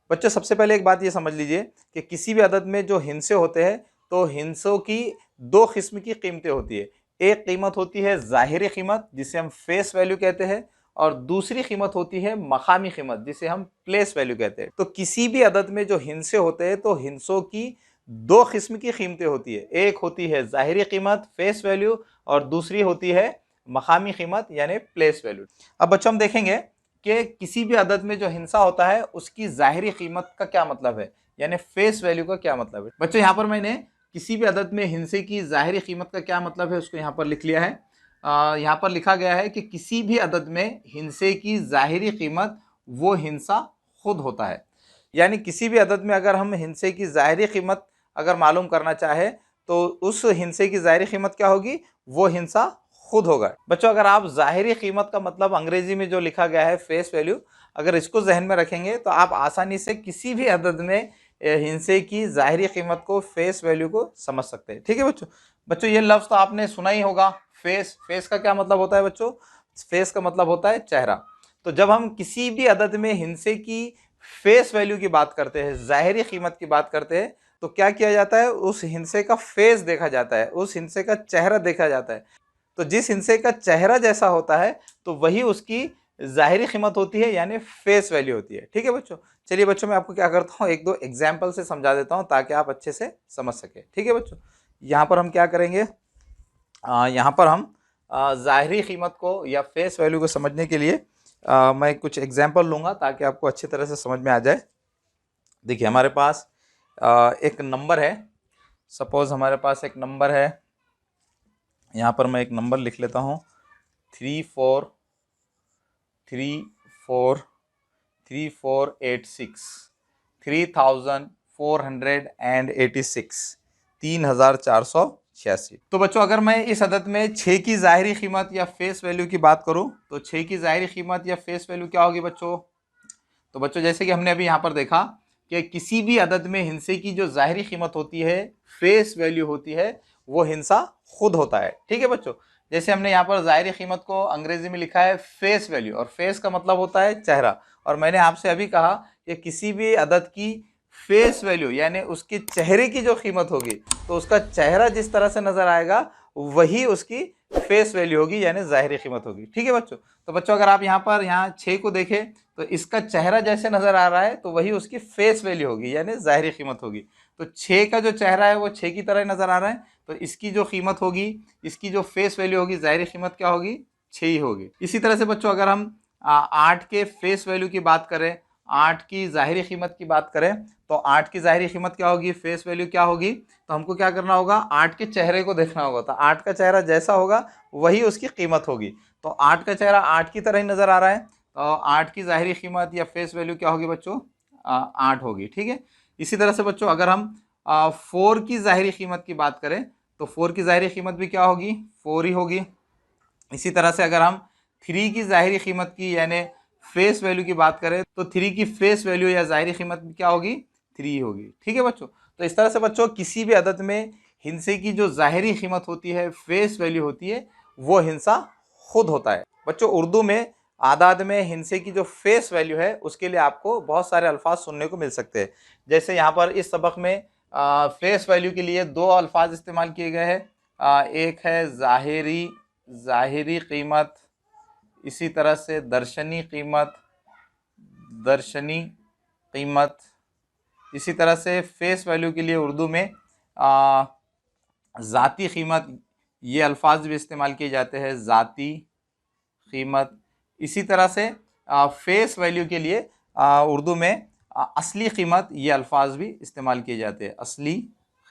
बच्चों सबसे पहले एक बात ये समझ लीजिए कि किसी भी अदद में जो हिस्से होते हैं तो हिस्सों की दो किस्म की कीमतें होती है। एक कीमत होती है ज़ाहिरी कीमत जिसे हम फेस वैल्यू कहते हैं, और दूसरी कीमत होती है मकामी कीमत जिसे हम प्लेस वैल्यू कहते हैं। तो किसी भी अदद में जो हिस्से होते हैं तो हिस्सों की दो किस्म की कीमतें होती है। एक होती है ज़ाहिरी कीमत फेस वैल्यू, और दूसरी होती है मकामी कीमत यानी प्लेस वैल्यू। अब बच्चों हम देखेंगे कि किसी भी अदद में जो हिस्सा होता है उसकी ज़ाहिरी कीमत का क्या मतलब है, यानी फेस वैल्यू का क्या मतलब है। बच्चों यहाँ पर मैंने किसी भी अदद में हिस्से की ज़ाहिरी कीमत का क्या मतलब है उसको यहाँ पर लिख लिया है। यहाँ पर लिखा गया है कि किसी भी अदद में हिस्से की ज़ाहिरी कीमत वो हिस्सा खुद होता है। यानी किसी भी अदद में अगर हम हिस्से की ज़ाहिरी कीमत अगर मालूम करना चाहे तो उस हिस्से की ज़ाहिरी कीमत क्या होगी, वो हिस्सा खुद होगा। बच्चों अगर आप ज़ाहिरी कीमत का मतलब अंग्रेजी में जो लिखा गया है फेस वैल्यू, अगर इसको जहन में रखेंगे तो आप आसानी से किसी भी अदद में हिस्से की ज़ाहिरी कीमत को फेस वैल्यू को समझ सकते हैं। ठीक है बच्चों। बच्चों ये लफ्ज़ तो आपने सुना ही होगा, फेस। फेस का क्या मतलब होता है बच्चों? फेस का मतलब होता है चेहरा। तो जब हम किसी भी अदद में हिस्से की फेस वैल्यू की बात करते हैं, ज़ाहिरी कीमत की बात करते हैं, तो क्या किया जाता है, उस हिस्से का फेस देखा जाता है, उस हिस्से का चेहरा देखा जाता है। तो जिस हिस्से का चेहरा जैसा होता है तो वही उसकी ज़ाहिरी कीमत होती है यानी फेस वैल्यू होती है। ठीक है बच्चों। चलिए बच्चों मैं आपको क्या करता हूँ, एक दो एग्जाम्पल से समझा देता हूँ ताकि आप अच्छे से समझ सके। ठीक है बच्चों। यहाँ पर हम क्या करेंगे, यहाँ पर हम ज़ाहिरी कीमत को या फेस वैल्यू को समझने के लिए मैं कुछ एग्जाम्पल लूँगा ताकि आपको अच्छी तरह से समझ में आ जाए। देखिए हमारे पास एक नंबर है। सपोज़ हमारे पास एक नंबर है, यहाँ पर मैं एक नंबर लिख लेता हूँ 3486 3486। तो बच्चों अगर मैं इस अदद में 6 की ज़ाहिरी कीमत या फेस वैल्यू की बात करूं तो 6 की ज़ाहिरी कीमत या फेस वैल्यू क्या होगी बच्चों? तो बच्चों जैसे कि हमने अभी यहाँ पर देखा कि किसी भी अदद में हिस्से की जो ज़ाहिरी कीमत होती है, फेस वैल्यू होती है, वो हिस्सा खुद होता है। ठीक है बच्चों। जैसे हमने यहाँ पर ज़ाहिरी कीमत को अंग्रेजी में लिखा है फेस वैल्यू, और फेस का मतलब होता है चेहरा। और मैंने आपसे अभी कहा कि किसी भी अदद की फेस वैल्यू यानी उसके चेहरे की जो कीमत होगी तो उसका चेहरा जिस तरह से नजर आएगा वही उसकी फेस वैल्यू होगी यानी ज़ाहिरी कीमत होगी। ठीक है बच्चों। तो बच्चों अगर आप यहाँ पर 6 को देखें तो इसका चेहरा जैसे नजर आ रहा है तो वही उसकी फेस वैल्यू होगी यानी ज़ाहिरी कीमत होगी। तो 6 का जो चेहरा है वो 6 की तरह नजर आ रहा है, तो इसकी जो कीमत होगी, इसकी जो फेस वैल्यू होगी, ज़ाहिरी कीमत क्या होगी? 6 ही होगी। इसी तरह से बच्चों अगर हम 8 के फेस वैल्यू की बात करें, 8 की ज़ाहिरी कीमत की बात करें तो 8 की ज़ाहिरी कीमत क्या होगी, फेस वैल्यू क्या होगी? तो हमको क्या करना होगा, 8 के चेहरे को देखना होगा। तो 8 का चेहरा जैसा होगा वही उसकी कीमत होगी। तो 8 का चेहरा 8 की तरह ही नज़र आ रहा है, तो 8 की ज़ाहिरी कीमत या फेस वैल्यू क्या होगी बच्चों? 8 होगी। ठीक है। इसी तरह से बच्चों अगर हम 4 की ज़ाहिरी कीमत की बात करें तो 4 की ज़ाहिरी कीमत भी क्या होगी? 4 ही होगी। इसी तरह से अगर हम 3 की ज़ाहिरी कीमत की यानी फेस वैल्यू की बात करें तो 3 की फेस वैल्यू या ज़ाहिरी कीमत क्या होगी? 3 होगी। ठीक है बच्चों। तो इस तरह से बच्चों किसी भी अदद में हिस्से की जो ज़ाहिरी कीमत होती है, फेस वैल्यू होती है, वो हिस्सा खुद होता है। बच्चों उर्दू में आदाद में हिस्से की जो फेस वैल्यू है उसके लिए आपको बहुत सारे अल्फाज सुनने को मिल सकते हैं। जैसे यहाँ पर इस सबक में फेस वैल्यू के लिए दो अल्फाज इस्तेमाल किए गए हैं। एक है ज़ाहिरी कीमत, इसी तरह से दर्शनी कीमत। इसी तरह से फेस वैल्यू के लिए उर्दू में ज़ाती कीमत, ये अल्फाज भी इस्तेमाल किए जाते हैं, ज़ाती कीमत। इसी तरह से फेस वैल्यू के लिए उर्दू में असली कीमत, ये अल्फाज भी इस्तेमाल किए जाते हैं, असली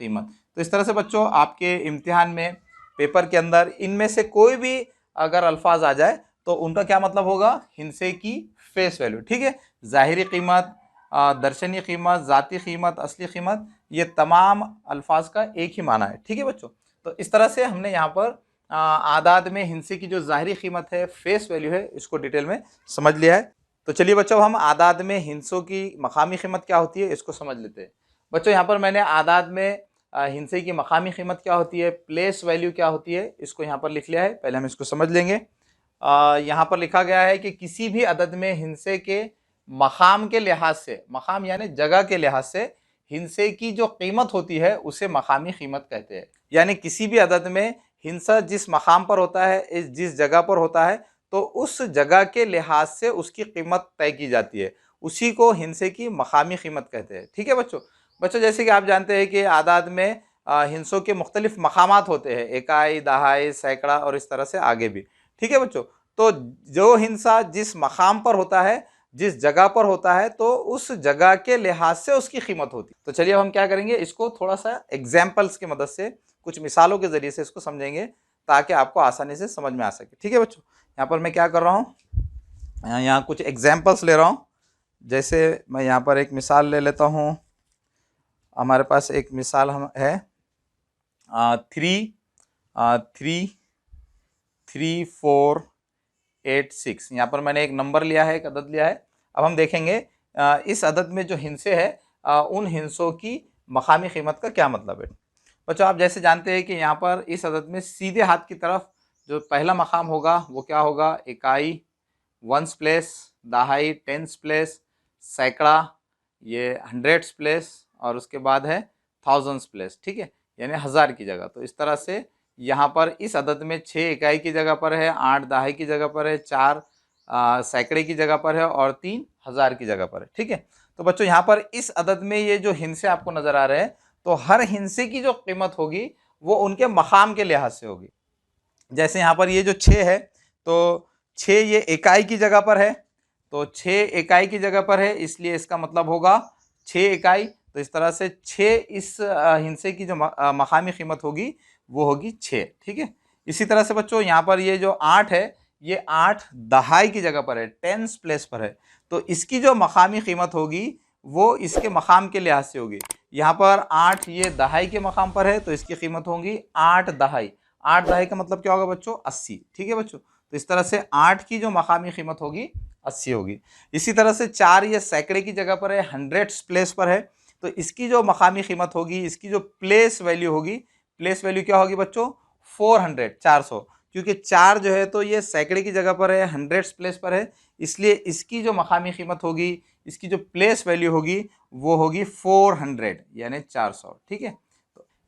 कीमत। तो इस तरह से बच्चों आपके इम्तिहान में, पेपर के अंदर इनमें से कोई भी अगर अल्फाज आ जाए तो उनका क्या मतलब होगा? हिस्से की फेस वैल्यू। ठीक है। ज़ाहिरी कीमत, दर्शनी कीमत, ज़ाती कीमत, असली कीमत, ये तमाम अल्फाज का एक ही माना है। ठीक है बच्चों। तो इस तरह से हमने यहाँ पर आदाद में हिस्से की जो ज़ाहिरी कीमत है, फेस वैल्यू है, इसको डिटेल में समझ लिया है। तो चलिए बच्चों हम आदाद में हिस्सों की मकामी कीमत क्या होती है इसको समझ लेते हैं। बच्चों यहाँ पर मैंने आदाद में हिस्से की मकामी कीमत क्या होती है, प्लेस वैल्यू क्या होती है, इसको यहाँ पर लिख लिया है। पहले हम इसको समझ लेंगे। यहाँ पर लिखा गया है कि किसी भी अदद में हिस्से के मकाम के लिहाज से, मकाम यानी जगह के लिहाज से हिंसे की जो कीमत होती है उसे मकामी कीमत कहते हैं। यानी किसी भी अदद में हिंसा जिस मकाम पर होता है, जिस जगह पर होता है, तो उस जगह के लिहाज से उसकी कीमत तय की जाती है, उसी को हिंसे की मकामी कीमत कहते हैं। ठीक है बच्चों। बच्चों जैसे कि आप जानते हैं कि आदाद में हिंसों के मुख्तलिफ मकामात होते हैं, इकाई, दहाई, सैकड़ा और इस तरह से आगे भी। ठीक है बच्चों। तो जो हिंसा जिस मकाम पर होता है, जिस जगह पर होता है, तो उस जगह के लिहाज से उसकी कीमत होती है। तो चलिए अब हम क्या करेंगे, इसको थोड़ा सा एग्जाम्पल्स की मदद से, कुछ मिसालों के जरिए से इसको समझेंगे ताकि आपको आसानी से समझ में आ सके। ठीक है बच्चों। यहाँ पर मैं क्या कर रहा हूँ, यहाँ कुछ एग्जाम्पल्स ले रहा हूँ। जैसे मैं यहाँ पर एक मिसाल ले लेता हूँ। हमारे पास एक मिसाल हम है 33486। यहाँ पर मैंने एक नंबर लिया है, एक अदद लिया है। अब हम देखेंगे इस अदद में जो हिंसे है उन हिंसों की मकामी कीमत का क्या मतलब है। बच्चों आप जैसे जानते हैं कि यहाँ पर इस अदद में सीधे हाथ की तरफ जो पहला मकाम होगा वो क्या होगा, इकाई वंस प्लेस, दहाई टेंस प्लेस, सैकड़ा ये हंड्रेड्स प्लेस, और उसके बाद है थाउजेंड्स प्लेस। ठीक है, यानी हज़ार की जगह। तो इस तरह से यहाँ पर इस अदद में 6 इकाई की जगह पर है, 8 दहाई की जगह पर है, 4 सैकड़े की जगह पर है और 3 हज़ार की जगह पर है। ठीक है। तो बच्चों यहाँ पर इस अदद में ये जो हिंसे आपको नज़र आ रहे हैं, तो हर हिंसे की जो कीमत होगी वो उनके मकाम के लिहाज से होगी। जैसे यहाँ पर ये जो 6 है, तो 6 ये इकाई की जगह पर है, तो 6 इकाई की जगह पर है, इसलिए इसका मतलब होगा 6 इकाई। तो इस तरह से 6 इस हिंसे की जो मकामी कीमत होगी वो होगी 6। ठीक है। इसी तरह से बच्चों यहाँ पर ये जो 8 है, ये 8 दहाई की जगह पर है, टेंस प्लेस पर है, तो इसकी जो मकामी कीमत होगी वो इसके मकाम के लिहाज से होगी। यहाँ पर 8 ये दहाई के मकाम पर है, तो इसकी कीमत होगी 8 दहाई। 8 दहाई का मतलब क्या होगा बच्चों, 80। ठीक है बच्चों। तो इस तरह से 8 की जो मकामी कीमत होगी 80 होगी। इसी तरह से 4 ये सैकड़े की जगह पर है, हंड्रेड्स प्लेस पर है, तो इसकी जो मकामी कीमत होगी, इसकी जो प्लेस वैल्यू होगी, प्लेस वैल्यू क्या होगी बच्चों, 400, 400। क्योंकि 4 जो है तो ये सैकड़े की जगह पर है, हंड्रेड्स प्लेस पर है, इसलिए इसकी जो मकामी कीमत होगी, इसकी जो प्लेस वैल्यू होगी वो होगी 400 यानी 400। ठीक है।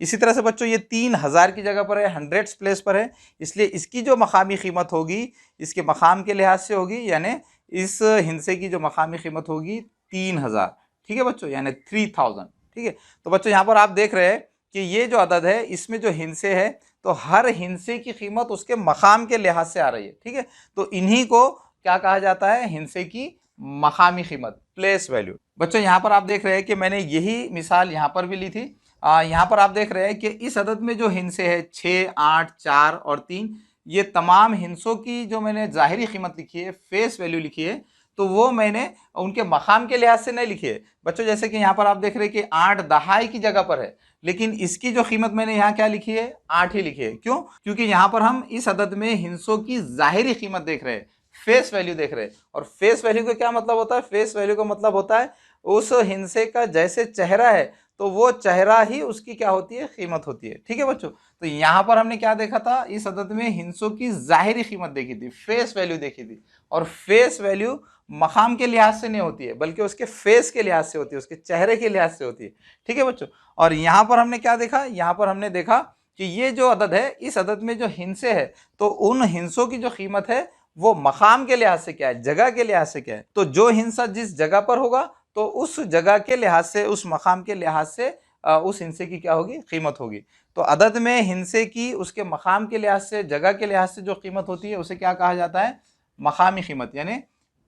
इसी तरह से बच्चों ये 3000 की जगह पर है, हंड्रेड्स प्लेस पर है, इसलिए इसकी जो मकामी कीमत होगी इसके मकाम के लिहाज से होगी, यानी इस हिंसे की जो मकामी कीमत होगी 3000। ठीक है बच्चों, यानी 3000। ठीक है। तो बच्चों यहाँ पर आप देख रहे हैं कि ये जो अदद है इसमें जो हिंसे है, तो हर हिंसे की कीमत उसके मकाम के लिहाज से आ रही है। ठीक है। तो इन्हीं को क्या कहा जाता है, हिंसे की मकामी कीमत, प्लेस वैल्यू। बच्चों यहाँ पर आप देख रहे हैं कि मैंने यही मिसाल यहाँ पर भी ली थी। यहाँ पर आप देख रहे हैं कि इस अदद में जो हिंसे है 6, 8, 4 और 3, ये तमाम हिंसों की जो मैंने ज़ाहिरी कीमत लिखी है, फेस वैल्यू लिखी है, तो वो मैंने उनके मकाम के लिहाज से नहीं लिखी है बच्चों। जैसे कि यहाँ पर आप देख रहे हैं कि 8 दहाई की जगह पर है, लेकिन इसकी जो कीमत मैंने यहाँ क्या लिखी है, 8 ही लिखी है। क्यों? क्योंकि यहाँ पर हम इस अदद में हिंसों की ज़ाहिरी कीमत देख रहे हैं, फेस वैल्यू देख रहे हैं। और फेस वैल्यू का क्या मतलब होता है, फेस वैल्यू का मतलब होता है उस हिंसे का जैसे चेहरा है, तो वो चेहरा ही उसकी क्या होती है, कीमत होती है। ठीक है बच्चों। तो यहाँ पर हमने क्या देखा था, इस अदद में हिंसों की जाहिरी कीमत देखी थी, फेस वैल्यू देखी थी। और फेस वैल्यू मकाम के लिहाज से नहीं होती है, बल्कि उसके फेस के लिहाज से होती है, उसके चेहरे के लिहाज से होती है। ठीक है बच्चों। और यहाँ पर हमने क्या देखा, यहाँ पर हमने देखा कि ये जो अदद है, इस अदद में जो हिंसे है, तो उन हिंसों की जो कीमत है वो मकाम के लिहाज से क्या है, जगह के लिहाज से क्या है। तो जो हिंसा जिस जगह पर होगा, तो उस जगह के लिहाज से, उस मकाम के लिहाज से उस हिंसे की क्या होगी, कीमत होगी। तो अदद में हिंसे की उसके मकाम के लिहाज से, जगह के लिहाज से जो कीमत होती है उसे क्या कहा जाता है, मकामी कीमत, यानी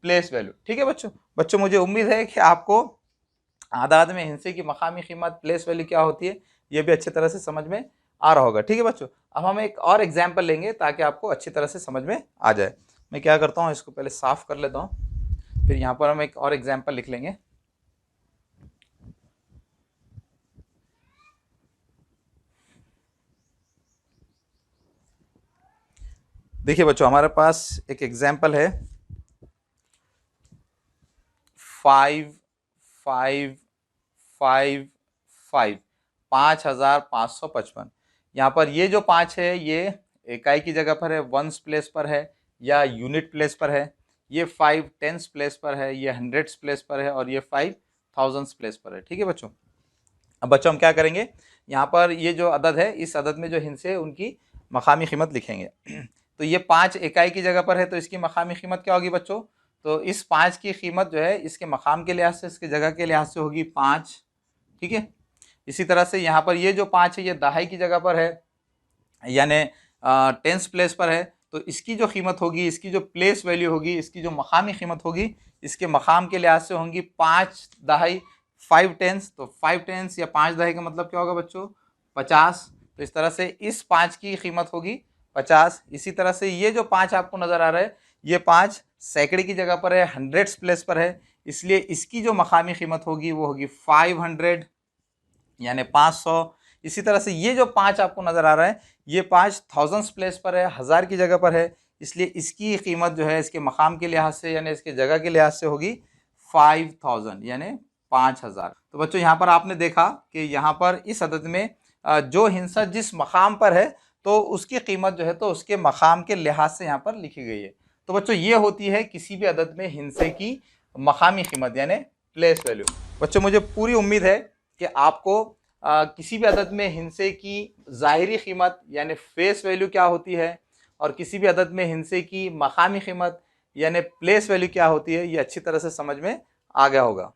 प्लेस वैल्यू। ठीक है बच्चों मुझे उम्मीद है कि आपको आदाद में हिंसे की मकामी कीमत, प्लेस वैल्यू क्या होती है, ये भी अच्छी तरह से समझ में आ रहा होगा। ठीक है बच्चों। अब हम एक और एग्जाम्पल लेंगे ताकि आपको अच्छी तरह से समझ में आ जाए। मैं क्या करता हूँ, इसको पहले साफ कर लेता हूँ, फिर यहाँ पर हम एक और एग्जाम्पल लिख लेंगे। देखिए बच्चों हमारे पास एक एग्जाम्पल है 5, 5, 5, 5, 5555। यहाँ पर ये जो 5 है ये इकाई की जगह पर है, वंस प्लेस पर है या यूनिट प्लेस पर है, ये 5 टेंस प्लेस पर है, ये 100 प्लेस पर है और ये 5000 प्लेस पर है। ठीक है बच्चों। अब बच्चों हम क्या करेंगे, यहाँ पर ये जो अदद है, इस अदद में जो हिंसे है उनकी मकामी कीमत लिखेंगे। तो ये 5 इकाई की जगह पर है तो इसकी मकामी कीमत क्या होगी बच्चों, तो इस 5 की कीमत जो है इसके मकाम के लिहाज से, इसके जगह के लिहाज से होगी 5। ठीक है। इसी तरह से यहाँ पर ये जो 5 है ये दहाई की जगह पर है, यानी टेंस प्लेस पर है, तो इसकी जो कीमत होगी, इसकी जो प्लेस वैल्यू होगी, इसकी जो मकामी कीमत होगी, इसके मकाम के लिहाज से होंगी 5 दहाई 5 टेंस। तो 5 टेंस या 5 दहाई का मतलब क्या होगा बच्चों, 50। तो इस तरह से इस 5 की कीमत होगी 50। इसी तरह से ये जो 5 आपको नज़र आ रहा है, ये 5 सैकड़े की जगह पर है, 100 प्लेस पर है, इसलिए इसकी जो मकामी कीमत होगी वो होगी 500 यानी 500। इसी तरह से ये जो 5 आपको नज़र आ रहा है, ये 5000 प्लेस पर है, 1000 की जगह पर है, इसलिए इसकी कीमत जो है इसके मकाम के लिहाज से यानी इसके जगह के लिहाज से होगी 5000 यानी 5000। तो बच्चों यहाँ पर आपने देखा कि यहाँ पर इस अदद में जो हिंसा जिस मकाम पर है तो उसकी कीमत जो है तो उसके मकाम के लिहाज से यहाँ पर लिखी गई है। तो बच्चों ये होती है किसी भी अदद में हिंसे की मकामी कीमत यानी प्लेस वैल्यू। बच्चों मुझे पूरी उम्मीद है कि आपको किसी भी अदद में हिंसे की ज़ाहिरी कीमत यानी फेस वैल्यू क्या होती है और किसी भी अदद में हिंसे की मकामी कीमत यानी प्लेस वैल्यू क्या होती है, ये अच्छी तरह से समझ में आ गया होगा।